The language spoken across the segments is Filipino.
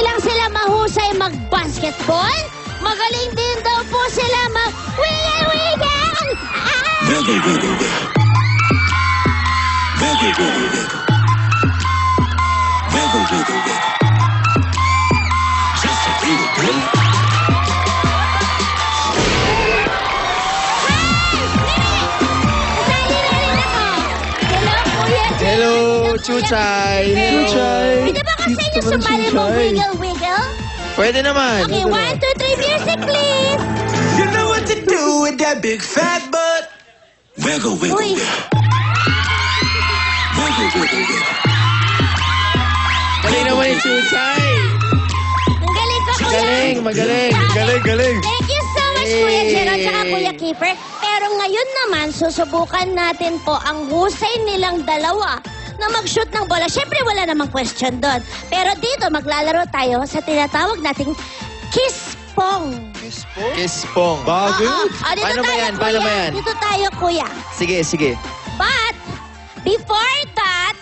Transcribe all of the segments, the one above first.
lang sila mahusay mag-basketball, magaling din daw po sila mag-wiggle-wiggle! Wiggle, wiggle, wiggle. Wiggle, wiggle, wiggle. Wiggle, wiggle, wiggle. Just a little bit. Hello, Chuchay. Pwede ba kasi inyo sumali mo wiggle-wiggle? Pwede naman. Okay, 1, 2, 3, music please! You know what to do with that big fat butt. Wiggle, wiggle, Uy. wiggle. Wiggle, wiggle, wiggle. Galing naman ni Chuchay. Ang galing ko, kuya! Magaling. Galing. Thank you so much, Kuya Jeron, tsaka Kuya Keeper. Pero ngayon naman, susubukan natin po ang husay nilang dalawa na mag-shoot ng bola. Siyempre, wala namang question doon. Pero dito, maglalaro tayo sa tinatawag nating kiss-pong. Kispong. Bago. Dito Paano ba tayo, yan? Paano Kuya. ba yan? Dito tayo, Kuya. Sige. But, before that,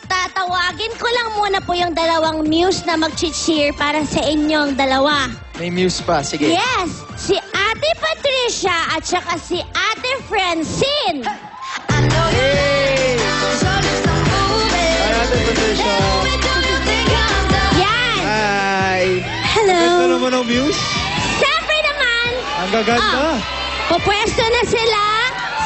tatawagin ko lang muna po yung dalawang muse na mag-cheer para sa inyong dalawa. May muse pa. Sige. Yes, si Ate Patricia at saka si Ate Francine. Hey! Ate Patricia. Yan. Hi! Hello. Ganda naman ang views. Siyempre naman, Ang gaganda. pupwesto na sila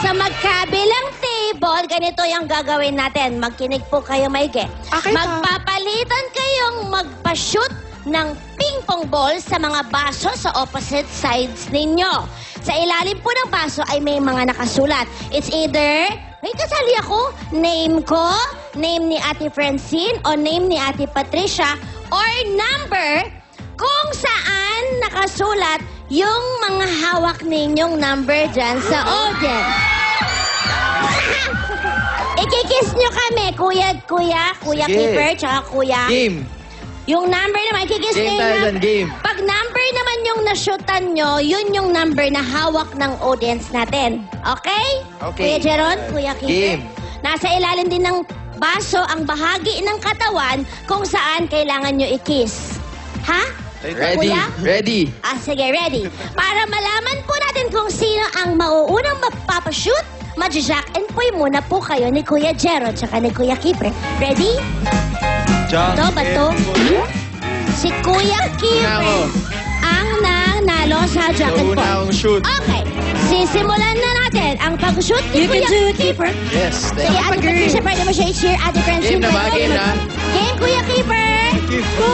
sa magkabilang table. Ganito yung gagawin natin. Magkinig po kayo, maigi. Magpapalitan kayong magpa-shoot ng ping-pong ball sa mga baso sa opposite sides ninyo. Sa ilalim po ng baso ay may mga nakasulat. It's either, may kasali ako, name ko, name ni Ate Francine, o name ni Ate Patricia, or number kung saan nakasulat yung mga hawak ninyong number dyan sa audience. Ikikiss nyo kami, Kuya Sige. Keeper, tsaka Kuya. Game. Yung number naman, ikikiss nyo Game yung tayo dyan, game. Pag number naman yung nashootan nyo, yun yung number na hawak ng audience natin. Okay? Okay. Kuya Jeron, Kuya Keeper. Game. Nasa ilalim din ng baso ang bahagi ng katawan kung saan kailangan nyo i-kiss. Ha? Ready. Kuya? Ready. Sige, ready. Para malaman po natin kung sino ang mauunang mapapashoot, mag-jack and poy muna po kayo ni Kuya Jeron tsaka ni Kuya Keeper. Ready? Ito ba to? Si Kuya Una ako. Keeper ang nanalo sa jack and Una poy. akong shoot. Okay. Sisimulan na natin ang pag-shoot ni Kuya Keeper. Yes. Sige, Ate Patricia, pwede mo siya i-cheer. Ate Francine, Game na ba? pwede Game mo- na? Game, Kuya Keeper. Go!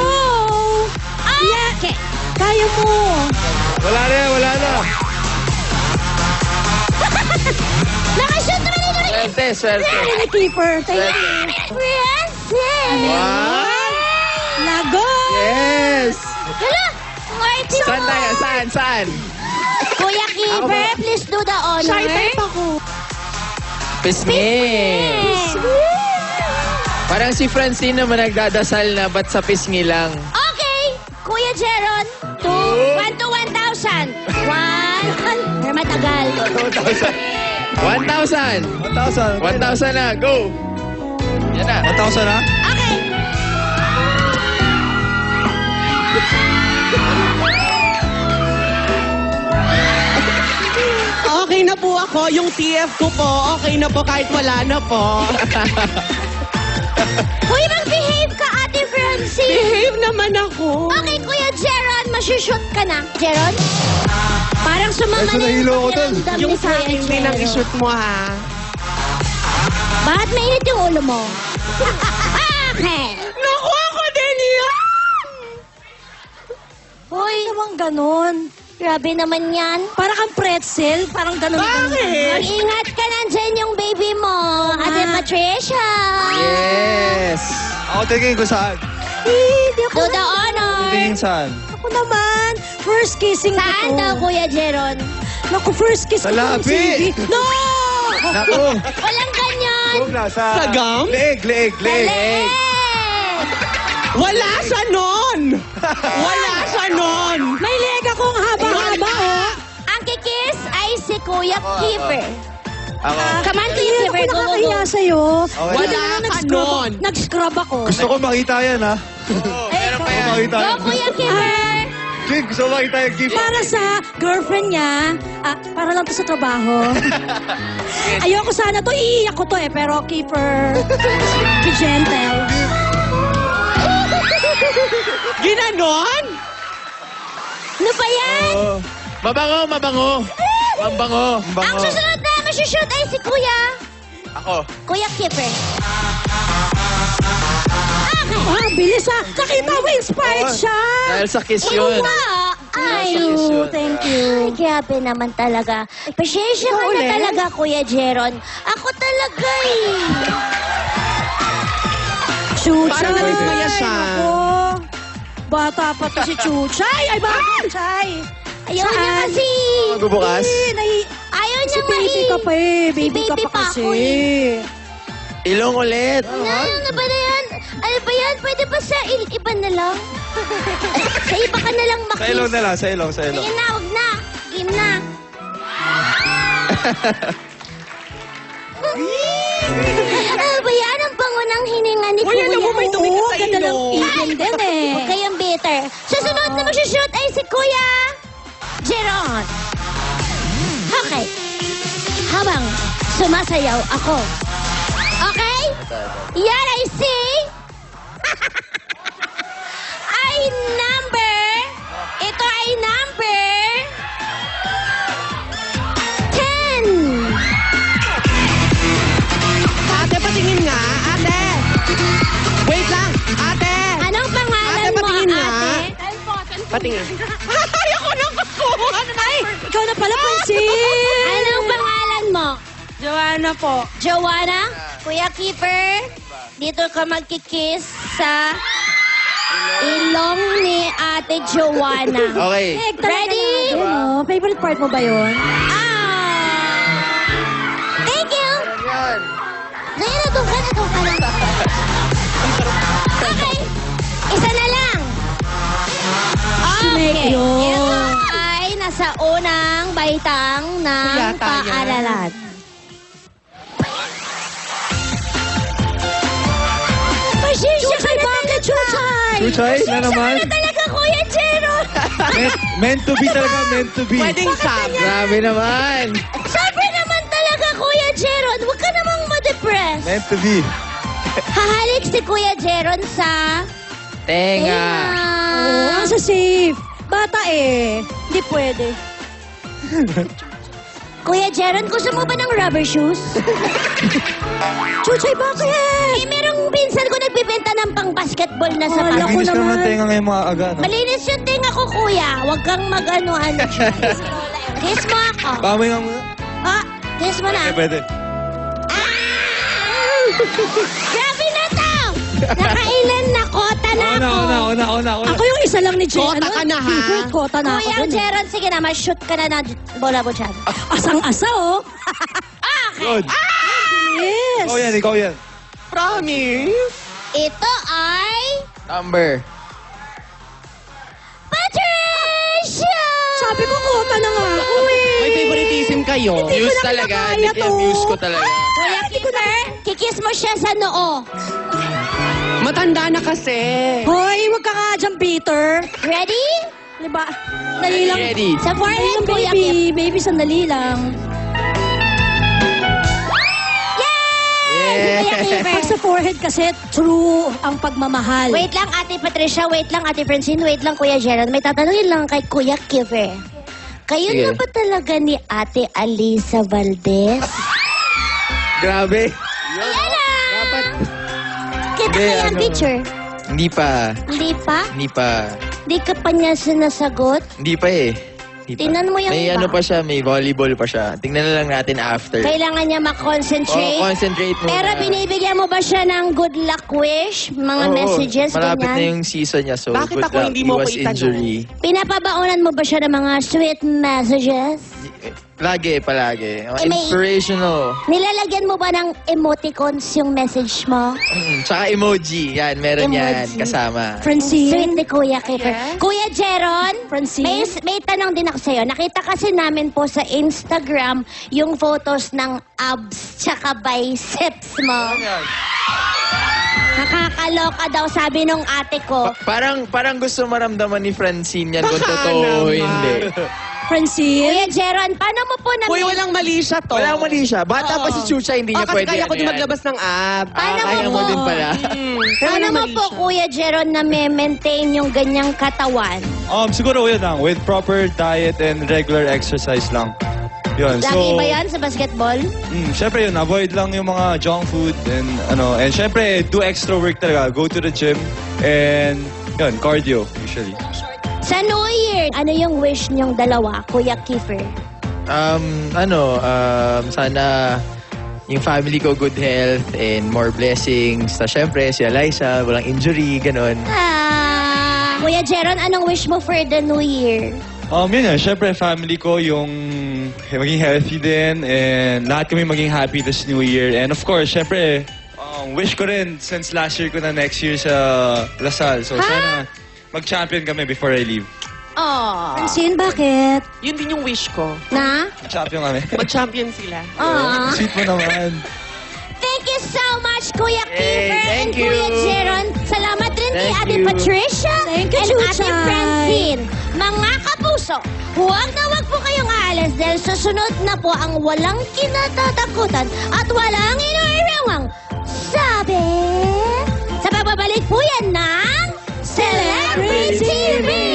Okay. Kaya mo. Wala na. Nakashoot naman ito. Swerte. Kuya Keeper. Thank you. Francine. Wow. Lagot. Yes. Hala, Marty Saan mo. tayo? Saan? Kuya Keeper, please do the honor. Shy type ako. Pisngi. Parang si Francine naman nagdadasal na ba't sa pisngi lang. Okay. Kuya Jeron, 1 to 1,000. 1. Pero matagal. 1,000. 1,000. 1,000 na. Go. Yan na. 1,000 na? Okay. Okay na po ako. Yung TF ko po, okay na po kahit wala na po. Uy, mag-behave ka, Ate Francine. Behave naman ako. Okay, Kuya Jeron, masushoot ka na. Jeron? Parang sumama Ay, na yung nahilo ako dun. pakiramdam Yung ni sa Kuya akin, may Jeron. nang-shoot mo ha. Bakit mainit yung ulo mo? Okay. Naku, ako din yan! Hoy, naman ganon. Grabe naman yan. Para kang pretzel. Parang ganon. Bakit? Mag-ingat ka nandyan yung baby mo, Ate Patricia. Yes. Ako tingin ko saan. Hindi Do the honor. Tingin saan? Ako naman. First kissing Saan daw, Kuya Jeron? Naku, first kiss Sa labi. No! Naku. Walang ganyan. Huwag na sa... Sa gum? Leeg. Dali. Wala sa nun! Wala sa nun! May leg akong haba-haba, oh! Ang kikis ay si Kuya Keeper. Ako. Come on, Kuya Keeper. Go, go, go. sa'yo. Okay Wala lang. ka nun! Nag-scrub ako. Gusto ko makita yan, ha? Eh, Meron pa yan. Makita Go, tayo. Kuya Kipper! Jig, gusto mo makita yung gift? Para sa girlfriend niya, para lang to sa trabaho. Ayoko sana to, iiyak ko to pero keeper, be gentle. Ginanon? Ano ba yan? Oo. Mabango, mabango. Mabango. Ang bango. Ang susunod na masushoot ay si Kuya. Ako. Kuya Kipper. Bilis Nakita mo, inspired Oo. siya. Dahil sa kiss Ikaw yun. ba? Ay, Yes, yun. Thank ay, you. grabe naman talaga. Pasensya ka na ulit? talaga, Kuya Jeron. Ako talaga eh. Chuchay. Parang nagmaya siya. Ako. Bata pa to si Chuchay. Ay, bakit? Chay. Ayaw niya Saan? kasi. Magbubukas. Ayaw Si niya baby ka pa eh. Baby ka baby pa pa kasi. ako Ilong ulit. Ano ba na yan? Ano ba yan? Pwede ba sa iba na lang? Sa iba ka na lang Sa makis. ilong na lang, sa ilong, sa ilong. Sige na, wag na. Game na. Ano ba yan? Ang bango ng hininga ni Uy, Kuya. alam mo, may tumingin Oo, sa ganda ng ilong. tigil din eh. Huwag kayong bitter. Susunod na masushoot ay si Kuya Jeron. Okay. Habang sumasayaw ako. Okay? Yan ay si... ay number... Ito ay number... 10. Ate, patingin nga. Ate! Wait lang. Ate! Anong pangalan Ate, mo, patingin nga. ate? Patingin. Ay, ako nang kakuha. Ay, ikaw na pala, Pansin. Anong pangalan mo? Joanna po. Joanna? Kuya Keeper, dito ka magkikiss sa ilong ni Ate Joanna. Okay. Ready? Favorite part mo ba yun? Thank you! Ngayon na doon ka lang. Okay. Isa na lang. Snake Okay. yun. Ito ay nasa unang baitang ng Yata yan. paaralan. Pasensya ka na talaga. Chuchay na naman. Pasensya ka na talaga, Kuya Jero. Meant to be talaga, meant to be. Pwedeng sab. Grabe naman. Sabi naman talaga, Kuya Jeron, huwag ka namang ma-depress. Meant to be. Hahalik si Kuya Jeron sa... Tenga. Oo, sa safe. Bata eh. Hindi pwede. Kuya Jeron, gusto mo ba ng rubber shoes? Chuchay, bakit? Eh, merong pinsan ko nagbibenta ng pang-basketball na sa Wala ko Bilis ka naman. naman tenga ngayong mga aga, no? Malinis yung tinga ko, Kuya. Huwag kang mag-ano-ano dyan. Kiss mo ako. Pamoy nga muna. Ah, kiss mo na. Pwede. Grabe na to! Nakailan na kota na ako. Una. Ako yung isa lang ni Jen. Kota ka na, ha? Favorite kota na ako Kuya dun eh. Jeron, sige na, ma-shoot ka na ng bola mo dyan. Asang-asa oh. Good. Yes. Ikaw yan. Promise? Ito ay... Number. Patricia! Sabi ko kota na nga ako eh. May favoritism kayo? Muse na talaga. kinakaya Hindi kaya to. muse ko talaga. Kuya Keeper, kikiss mo siya sa noo. Matanda na kasi. Hoy, wag ka nga dyan, Peter. Ready? Diba? Dali lang. Ready. Sa forehead, Kuya Baby, Keeper. baby, sandali lang. Kuya Keeper. Pag sa forehead kasi, true ang pagmamahal. Wait lang, Ate Patricia. Wait lang, Ate Francine. Wait lang, Kuya Jeron. May tatanungin lang kay Kuya Keeper. Kayo Sige. na ba talaga ni Ate Alisa Valdez? Grabe. Ayan na! Dapat. Kita Hindi, kaya ang ano. picture? Hindi pa. Hindi pa? Hindi pa. Di ka pa niya sinasagot? Hindi pa eh. Hindi pa. Tingnan mo yung May iba. ano pa siya, may volleyball pa siya. Tingnan na lang natin after. Kailangan niya makonsentrate. Concentrate muna. Pero binibigyan mo ba siya ng good luck wish? Mga Oo, messages, malapit ganyan? na yung season niya, so Bakit good ako luck. hindi mo Iwas ko itanong? injury. Pinapabaunan mo ba siya ng mga sweet messages? Palagi. may- Inspirational. Nilalagyan mo ba ng emoticons yung message mo? Tsaka emoji. Yan, meron yan Emoji. kasama. Sweet Francine. ni Kuya Keeper. Yes? Kuya Jeron, Francine? may tanong din ako sa'yo. Nakita kasi namin po sa Instagram yung photos ng abs tsaka biceps mo. Nakakaloka daw, sabi nung ate ko. Parang gusto maramdaman ni Francine yan kung Baka totoo o naman. hindi. Francine? Kuya Jeron, paano mo po Uy, walang mali siya to. Wala mali siya. Bata pa Oo. si Chucha, hindi niya kasi pwede. kaya ko ano din yan. maglabas ng ab. Paano Kaya mo po? din pala. Paano mo po, Kuya Jeron, na maintain yung ganyang katawan? Siguro yun lang. With proper diet and regular exercise lang. Yun. Lagi ba yan sa basketball? Syempre yun, avoid lang yung mga junk food and syempre do extra work talaga. Go to the gym and yun, cardio usually. Sa New Year, ano yung wish niyong dalawa, Kuya Kiefer? Sana yung family ko good health and more blessings. Tapos syempre, si Eliza, walang injury, ganun. Kuya Jeron, anong wish mo for the New Year? Yun nga, syempre family ko yung maging healthy din and lahat kami maging happy this new year. And of course, syempre, wish ko rin since last year ko na next year sa Lasal. So sana mag-champion kami before I leave. Oh. Francine, bakit? Yun din yung wish ko. Na? Mag-champion kami. Mag-champion sila. Aw. Sweet mo naman. Thank you so much, Kuya Yay, Kiefer and thank you. Kuya Jeron. Salamat rin kay Thank Ate you. Patricia Thank you, and Chuchay. Ate Francine. Mga kapuso, huwag na huwag po kayong aalis dahil susunod na po ang walang kinatatakutan at walang inuirawang sabi. Sa pagbabalik po yan ng Celebrity Review!